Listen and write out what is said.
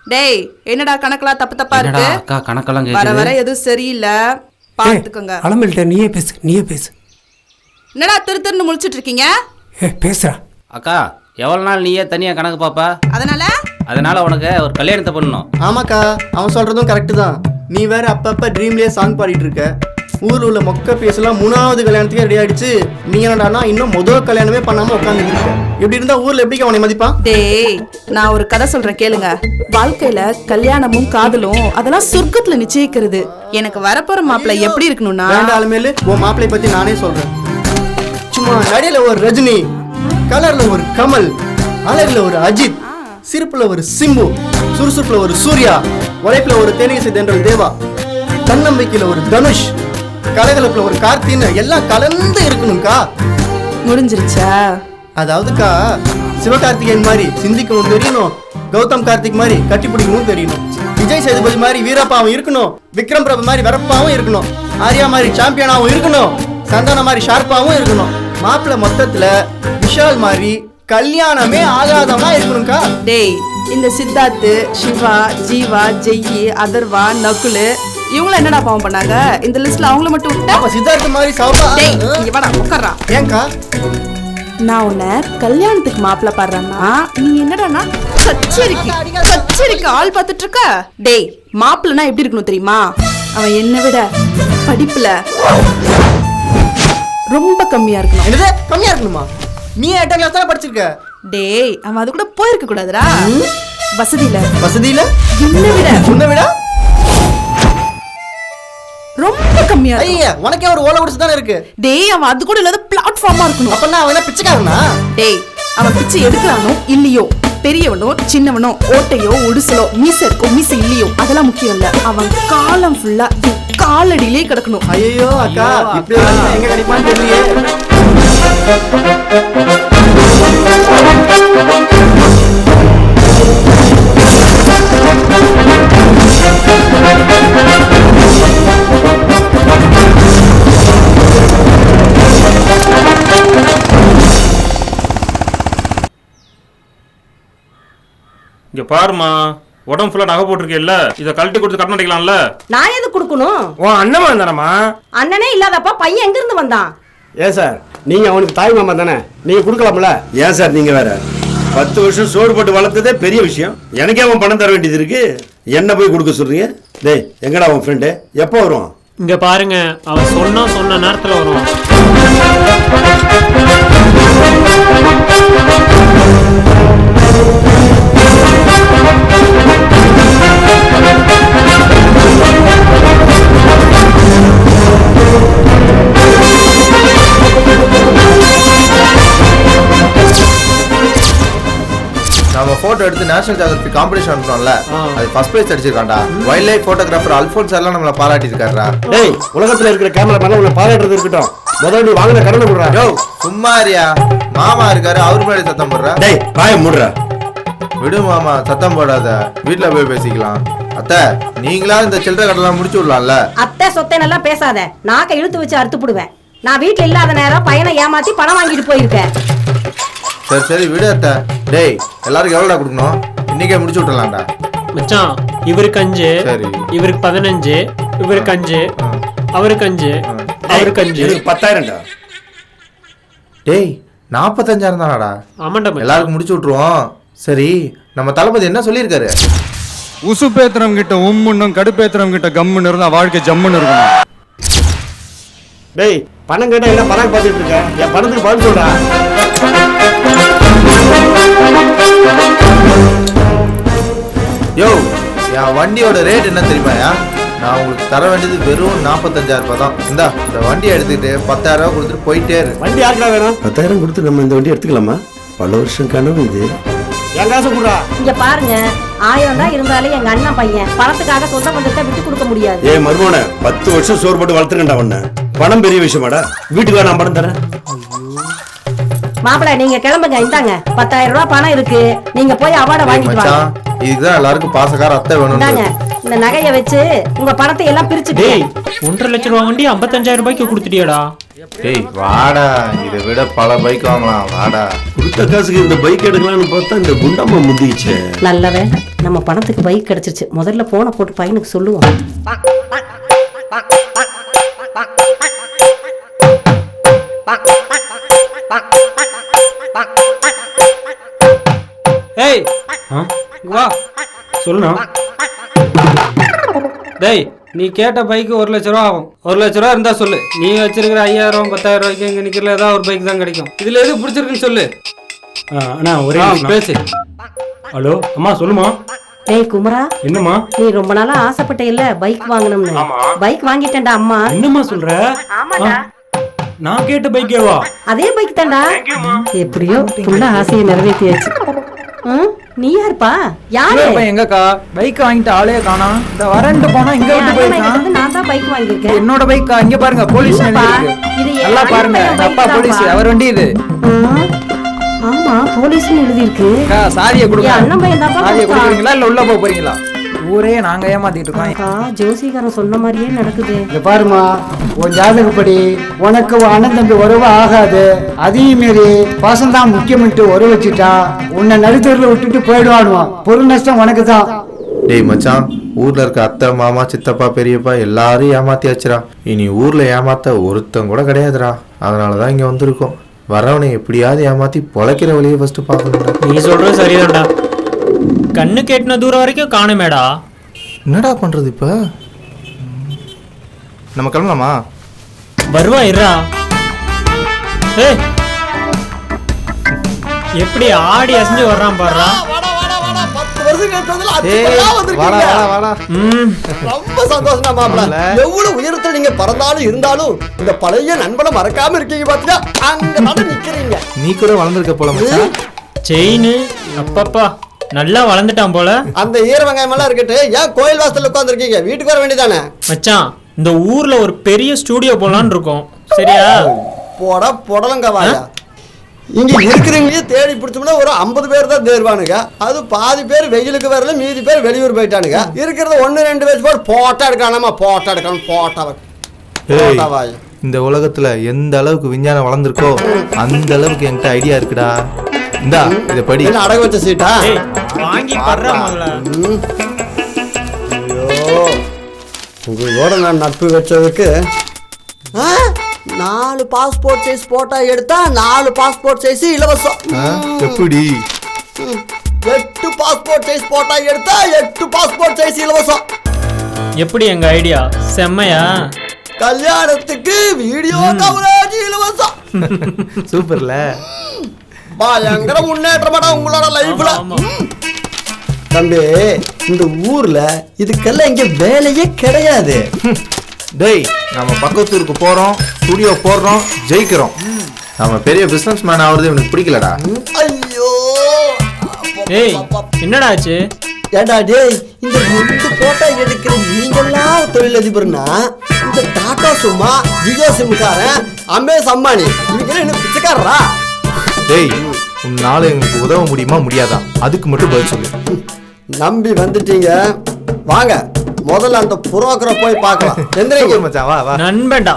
டேய் என்னடா கணக்கெல்லாம் தப்பு தப்பா இருக்கு? அக்கா கணக்கெல்லாம் வர வர எதுவும் சரியில்லை, பாத்துக்கோங்க. அலமல்ட்ட நீயே பேசு. என்னடா திருன்னு முழிச்சிட்டு இருக்கீங்க? பேசுறா. அக்கா எவ்வளவு நாள் நீயே தனியா கணக்கு பாப்பா? அதனால உனக்கு ஒரு கல்யாணத்தை பண்ணணும். ஆமாக்கா, அவன் சொல்றதும் கரெக்டு தான். நீ வேற அப்பப்ப ட்ரீம்லயே சாங் பாடிட்டு இருக்க. ஊர்ல உள்ள மொக்க பேசலாம் 3வது கல்யாணத்துக்கே ரெடி ஆயிடுச்சு. நீ என்னடானா இன்னும் முதல் கல்யாணமே பண்ணாம உட்காந்துட்டு இருக்க. இப்படி இருந்தா ஊர்ல எப்படி அவனை மதிப்பான்? டேய் நான் ஒரு கதை சொல்றேன் கேளுங்க. வாழ்க்கையில கல்யாணமும் காதலும் அதெல்லாம் சொர்க்கத்துல நிச்சயிக்கிறது. எனக்கு வரப்போற மாப்பிள்ளை எப்படி இருக்கணும்னா வேண்டாலுமேலு உன் மாப்பிள்ளை பத்தி நானே சொல்றேன். சும்மா நடையில ஒரு ரஜினி, கலர்ல ஒரு கமல், அழகுல ஒரு அஜித், சிரிப்புல ஒரு சிம்பு, சுறுசுறுப்புல ஒரு சூர்யா, உழைப்புல ஒரு தேனிசை தென்றல் தேவா, தன்னம்பிக்கையில ஒரு தனுஷ், கலகலப்புல ஒரு கார்த்தின்னு எல்லாம் கலந்து இருக்கணும்க்கா. முடிஞ்சிருச்சா? அதாவதுக்கா சிவகார்த்திகேயன் மாதிரி சிந்திக்கவும் தெரியணும், கௌதம் கார்த்திக் மாதிரி கட்டி பிடிக்கவும் தெரியணும், விஜய் சேதுபதி மாதிரி வீரப்பாவும் இருக்கணும், விக்ரம் பிரபு மாதிரி வரப்பாவும் இருக்கணும், ஆர்யா மாதிரி சாம்பியனாவும் இருக்கணும், சந்தான மாதிரி ஷார்ப்பாவும் இருக்கணும். மாப்பிள்ள மொத்தத்துல விஷால் மாதிரி கல்யாணமே ஆகாதமா இருக்கணும்க்கா. டேய் இந்த சித்தார்த்து, சிவா, ஜீவா, ஜெய்யி, அதர்வா, நகுலு இவங்கள என்னடா பாவம் பண்ணாங்க? இந்த லிஸ்ட்ல அவங்கள மட்டும் விட்டா? அப்ப சித்தார்த்த மாதிரி சௌபா. டேய் இங்க வாடா உட்கார்றா. ஏன்க்கா நான் உன்னை கல்யாணத்துக்கு மாப்பிள்ள பாடுறேன்னா நீ என்னடானா கச்சேரிக்கு ஆள் பார்த்துட்டு இருக்க? டேய் மாப்பிள்ளனா எப்படி இருக்கணும் தெரியுமா? அவன் என்னை விட படிப்புல ரொம்ப கம்மியா இருக்கணும். என்னது கம்மியா இருக்கணுமா? நீ 8ஆம் கிளாஸ் தான் படிச்சிருக்க. டேய் அவன் அது கூட போயிருக்க கூடாதுடா. வசதியில உன்னை விட ரொம்ப கம்மியா இருக்கு. ஐயா உனக்கே ஒரு ஓலை குடிச்சு தானே இருக்கு. டேய் அவன் அது கூட இல்லாத பிளாட்ஃபார்மா இருக்கணும். அப்ப நான் அவன பிச்சைக்காரனா? டேய் அவன் பிச்சை எடுக்கறானோ இல்லையோ, பெரியவனோ சின்னவனோ, ஓட்டையோ உடுசலோ, மீசை இருக்கோ மீசை இல்லையோ அதெல்லாம் முக்கியம் இல்ல. அவன் காலம் ஃபுல்லா காலடியிலே கிடக்கணும். ஐயோ அக்கா இப்படி எங்க கிடைப்பான்னு தெரியலையே. இங்க பாருமா, உடம்பு ஃபுல்லா நகை போட்டிருக்கேல்ல, இதை கழட்டி கொடுத்து கட்டணம் அடிக்கலாம்ல. நான் எது கொடுக்கணும்? உன் அண்ணன் வந்தானமா? அண்ணனே இல்லாதப்ப பையன் எங்க இருந்து வந்தான்? ஏன் சார் நீங்க அவனுக்கு தாய் மாமா தானே, நீங்க கொடுக்கலாம்ல? ஏன் சார் நீங்க வேற 10 வருஷம் சோறு போட்டு வளர்த்ததே பெரிய விஷயம், எனக்கே அவன் பணம் தர வேண்டியது இருக்கு, என்ன போய் கொடுக்க சொல்றீங்க? டேய் எங்கடா அவன் ஃப்ரெண்டு, எப்போ வருவான்? இங்க பாருங்க, அவன் சொன்ன நேரத்துல வருவான். நம்ம போட்டோ எடுத்து நேஷனல் ஜியோகிராஃபி காம்படிஷன் அனுப்புறோம்ல, அது ஃபர்ஸ்ட் பிரைஸ் அடிச்சிருக்கான்டா. வைல்ட் லைஃப் போட்டோகிராஃபர் அல்போன்ஸ் எல்லாம் நம்மள பாராட்டி இருக்காருடா. டேய் உலகத்துல இருக்கிற கேமராமேன் உன்னை பாராட்டுறது இருக்கட்டும், முதல்ல நீ வாங்குற கடனை கொடுறா. யோ சும்மா இருயா, மாமா இருக்காரு, அவர் மேலே சத்தம் போடுற. டேய் வாயை மூடுறா. விடு மாமா, சத்தம் போடாத, வீட்டுல போய் பேசிக்கலாம். அத்தை நீங்களா இந்த சில்லறை கடலாம் முடிச்சு விடலாம்ல. அத்தை சொத்தை நல்லா பேசாத, நாக்க இழுத்து வச்சு அறுத்து போடுவேன். நான் வீட்டுல இல்லாத நேரம் பையனை ஏமாத்தி பணம் வாங்கிட்டு போயிருக்கேன். சரி சரி விடு அத்தை. டேய் எல்லாருக்கும் எவ்வளோடா கொடுக்கணும்? இன்னைக்கே முடிச்சு விட்டுலாம்டா. மச்சான் இவருக்கு 5, சரி இவருக்கு 15, இவருக்கு 5, அவருக்கு 5, அவருக்கு 5, 10,000டா. டேய் 45,000 தானாடா? ஆமாண்டா. எல்லாருக்கும் முடிச்சு விட்டுருவோம். சரி நம்ம தளபதி என்ன சொல்லியிருக்காரு? உசுப்பேத்திரம் கிட்ட உம்முன்னும் கடுப்பேத்திரம் கிட்ட கம்முன்னு இருந்தா வாழ்க்கை ஜம்முன்னு இருக்கணும். டேய் பணம் கேட்டா என்ன பணம் பார்த்துட்டு இருக்க, என் பணத்துக்கு பதில் சொல்றா. யோ என் வண்டியோட ரேட் என்ன தெரியுமாயா? நான் உங்களுக்கு தர வேண்டியது வெறும் 45,000 ரூபாய் தான். இந்த வண்டியை எடுத்துக்கிட்டு 10,000 ரூபாய் கொடுத்துட்டு போயிட்டே இரு. வண்டி யாருக்கா வேணும்? 10,000 கொடுத்து நம்ம இந்த வண்டி எடுத்துக்கலாமா? பல வருஷம் கனவு இது. என் காசு கொடுறா. இங்க பாருங்க, 1000 தான் இருந்தாலும் எங்க அண்ணன் பையன் பணத்துக்காக சொந்த பந்தத்தை விட்டு கொடுக்க முடியாது. ஏய் மர்மோனே, 10 வருஷம் சோறு போட்டு வளர்த்துக்கண்டா உன்னை. பணம் பெரிய விஷயமாடா, வீட்டுக்கு நான் பணம் தரேன். மாப்பிள்ள நீங்க கிளம்புங்க, இந்தாங்க 10,000 ரூபாய் பணம் இருக்கு, நீங்க போய் அவார்டை வாங்கிட்டு வாங்க. இதுதான் எல்லாருக்கும் பாசக்கார அத்தை வேணும். இந்த நகையை வச்சு உங்க பணத்தை எல்லாம் பிரிச்சுட்டு. 1,50,000 ரூபாய் வண்டி 55,000 ரூபாய்க்கு கொடுத்துட்டியாடா? டேய் வாடா, இதை விட பல பைக் வாங்கலாம் வாடா. கொடுத்த காசுக்கு இந்த பைக் எடுக்கலாம்னு பார்த்தா இந்த குண்டம்மா முந்திச்சே. நல்ல வேலை நம்ம பணத்துக்கு பைக் கிடைச்சிருச்சு. முதல்ல போனை போட்டு பையனுக்கு சொல்லுவோம். ஏய் வா சொல்லுண்ணா. டேய் நீ கேட்ட பைக்கு 1 லட்ச ரூபா ஆகும். 1 லட்ச ரூபா இருந்தா சொல்லு. நீ வச்சிருக்கிற 5000 10,000 ரூபாய்க்கு இங்க நிக்கிறல ஏதாவது ஒரு பைக் தான் கிடைக்கும். இதுல எது பிடிச்சிருக்குன்னு சொல்லு. அண்ணா ஒரே நிமிஷம். பேசு. ஹலோ அம்மா சொல்லுமா. டேய் குமரா, என்னம்மா நீ ரொம்ப நாளா ஆசைப்பட்ட இல்ல பைக் வாங்கணும்னு. பைக் வாங்கிட்டேன்டா அம்மா. என்னம்மா சொல்ற? நான் கேட்ட பைக்கேவா? அதே பைக் தான்டா. எப்படியோ புள்ள ஆசையை நிறைவேற்றியாச்சு. நீ யாருப்பா? யாரு? எங்கக்கா பைக் வாங்கிட்டு ஆளே காணோம். இந்த வரண்டு போனா இங்க விட்டு போயிருக்கான். நான் தான் பைக் வாங்கியிருக்கேன். என்னோட பைக்கா? இங்க பாருங்க போலீஸ் நல்லா பாருங்க. எங்க அப்பா போலீஸ், அவர் வண்டி இது. ஆமா போலீஸ்னு எழுதி இருக்கு. சாரியை கொடுங்க. அண்ணன் பையன் தான். சாரியை கொடுக்குறீங்களா இல்ல உள்ள போறீங்களா? ஊரே நாங்க ஏமாத்திட்டு இருக்கோம். ஜோசிகாரன் சொன்ன மாதிரியே நடக்குது. இங்க பாருமா, உன் ஜாதகப்படி உனக்கு அண்ணன் தம்பி உறவு ஆகாது. அதையும் மீறி பாசம்தான் முக்கியம்ட்டு உறவு வச்சுட்டா உன்னை நடுத்தூர்ல விட்டுட்டு போயிடுவானுவான். பொருள் நஷ்டம் உனக்கு தான். டேய் மச்சான், ஊர்ல இருக்க அத்தை மாமா சித்தப்பா பெரியப்பா எல்லாரும் ஏமாத்தியாச்சுடா. இனி ஊர்ல ஏமாத்த ஒருத்தன் கூட கிடையாதுடா. அதனாலதான் இங்க வந்திருக்கோம். வரவனை எப்படியாவது ஏமாத்தி பொழைக்கிற வழியை ஃபர்ஸ்ட் பார்க்கணும்டா. நீ சொல்றது சரிதான்டா. கண்ணு கேட்டின தூரம் வரைக்கும் காணுமேடா. என்னடா பண்றது இப்ப? நம்ம கிளம்பலாமா? வருவா இருடா. ஏய் எப்படி ஆடி அசைஞ்சு வர்றான் பாருடா. ரொம்ப சந்தோஷம் மாப்பிள்ள. எவ்வளவு உயரத்துல நீங்க பறந்தாலும் இருந்தாலும் இந்த பழைய நண்பனை மறக்காம இருக்கீங்க பாத்தீங்களா? அங்க நிக்கிறீங்க. நீ கூட வளர்ந்துருக்க போல மச்சான். செயின் அப்பப்பா நல்லா வளர்ந்துட்டான் போல. அந்த ஈர வெங்காயம் எல்லாம் இருக்கட்டு, ஏன் கோயில் வாசல்ல உட்கார்ந்து இருக்கீங்க? வீட்டுக்கு வர வேண்டியதானே? மச்சான் இந்த ஊர்ல ஒரு பெரிய ஸ்டூடியோ போலான்னு இருக்கோம். சரியா? பொடலங்க வாயா. இங்க இருக்கிறவங்களே தேடி பிடிச்சோம்னா ஒரு 50 பேர் தான் தேர்வானுங்க. அது பாதி பேர் வெயிலுக்கு வரல, மீதி பேர் வெளியூர் போயிட்டானுங்க. இருக்கிறத 1-2 பேர் போட்டு போட்டோ எடுக்கணுமா? போட்டோ எடுக்கணும். போட்டோ வாய். இந்த உலகத்துல எந்த அளவுக்கு விஞ்ஞானம் வளர்ந்துருக்கோ அந்த அளவுக்கு என்கிட்ட ஐடியா இருக்குடா. இந்தா இத படி. என்ன அடகு வச்ச சீட்டா? வாங்கி பண்றா முதல்ல. ஐயோ, உங்களோட நான் நட்பு வச்சதுக்கு 4 பாஸ்போர்ட் சைஸ் போட்டோ எடுத்தா 4 பாஸ்போர்ட் சைஸ் இலவசம். எப்படி? 8 பாஸ்போர்ட் சைஸ் போட்டோ எடுத்தா 8 பாஸ்போர்ட் சைஸ் இலவசம். எப்படி எங்க ஐடியா? செம்மையா? கல்யாணத்துக்கு வீடியோ கவரேஜ் இலவசம். சூப்பர்ல. பயங்கர முன்னேற்றமாடா உங்களோட லைஃப்ல. தம்பி, இந்த ஊர்ல இதுக்கெல்லாம் இங்க வேலையே கிடையாது. டேய், நம்ம பக்கத்தூருக்கு போறோம், ஸ்டுடியோ போடுறோம், ஜெயிக்கிறோம். நம்ம பெரிய பிசினஸ் மேன் ஆவறது எனக்கு பிடிக்கலடா. ஐயோ, ஏய் என்னடா ஆச்சு? ஏடா டேய், இந்த 2 போட்டோ எடுக்கிற நீங்கெல்லாம் தொழிலதிபர்னா இந்த டாடா சும்மா, ஜியோ சிம்காரன், அம்பேஸ் அம்பானி இவங்க என்ன பிச்சைக்காரரா? டேய், உன்னால எங்களுக்கு உதவ முடியுமா முடியாதா? அதுக்கு மட்டும் பதில் சொல்லு. நம்பி வந்துட்டீங்க, வாங்க முதல்ல அந்த புரோக்கரை போய் பார்க்கலாம். எந்திரிங்க மச்சான், வா வா. நண்பன்டா.